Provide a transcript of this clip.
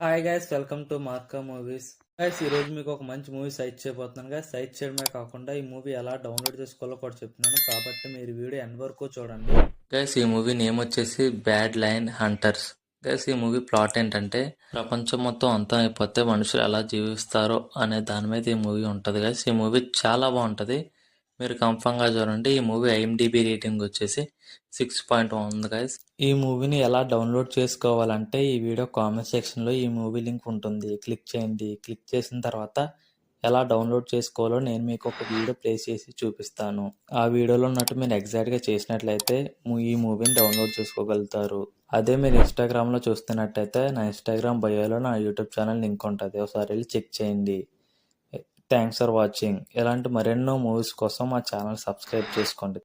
Hi guys, welcome to markka movies. Guys, ఈరోజు మీకు ఒక మంచి మూవీ సజెస్ట్ చేయబోతున్నాను. గైస్, సజెస్ట్ చేయడమే కాకుండా ఈ మూవీ ఎలా డౌన్లోడ్ చేసుకోవాలో కూడా చెప్తున్నాను, కాబట్టి మీరు వీడియో ఎండ్ వరకు చూడండి. గైస్, ఈ మూవీ నేమ్ వచ్చేసి బ్యాడ్ లైన్ హంటర్స్. గైస్, ఈ మూవీ ప్లాట్ ఏంటంటే ప్రపంచం మొత్తం అంతం అయిపోతే మనుషులు ఎలా జీవిస్తారో అనే దాని మీద ఈ మూవీ ఉంటుంది. గైస్, ఈ మూవీ చాలా బాగుంటుంది, మీరు కన్ఫర్మ్గా చూడండి. ఈ మూవీ ఐఎండిబి రేటింగ్ వచ్చేసి 6.1 ఉంది. గైస్, ఈ మూవీని ఎలా డౌన్లోడ్ చేసుకోవాలంటే ఈ వీడియో కామెంట్ సెక్షన్లో ఈ మూవీ లింక్ ఉంటుంది, క్లిక్ చేయండి. క్లిక్ చేసిన తర్వాత ఎలా డౌన్లోడ్ చేసుకోవాలో నేను మీకు ఒక వీడియో ప్లే చేసి చూపిస్తాను. ఆ వీడియోలో ఉన్నట్టు మీరు ఎగ్జాక్ట్గా చేసినట్లయితే ఈ మూవీని డౌన్లోడ్ చేసుకోగలుగుతారు. అదే మీరు ఇన్స్టాగ్రామ్లో చూస్తున్నట్టయితే నా ఇన్స్టాగ్రామ్ బయోలో నా యూట్యూబ్ ఛానల్ లింక్ ఉంటుంది, ఒకసారి వెళ్ళి చెక్ చేయండి. Thanks for watching. ఇలాంటి మరెన్నో మూవీస్ కోసం మా ఛానల్ సబ్స్క్రైబ్ చేసుకోండి.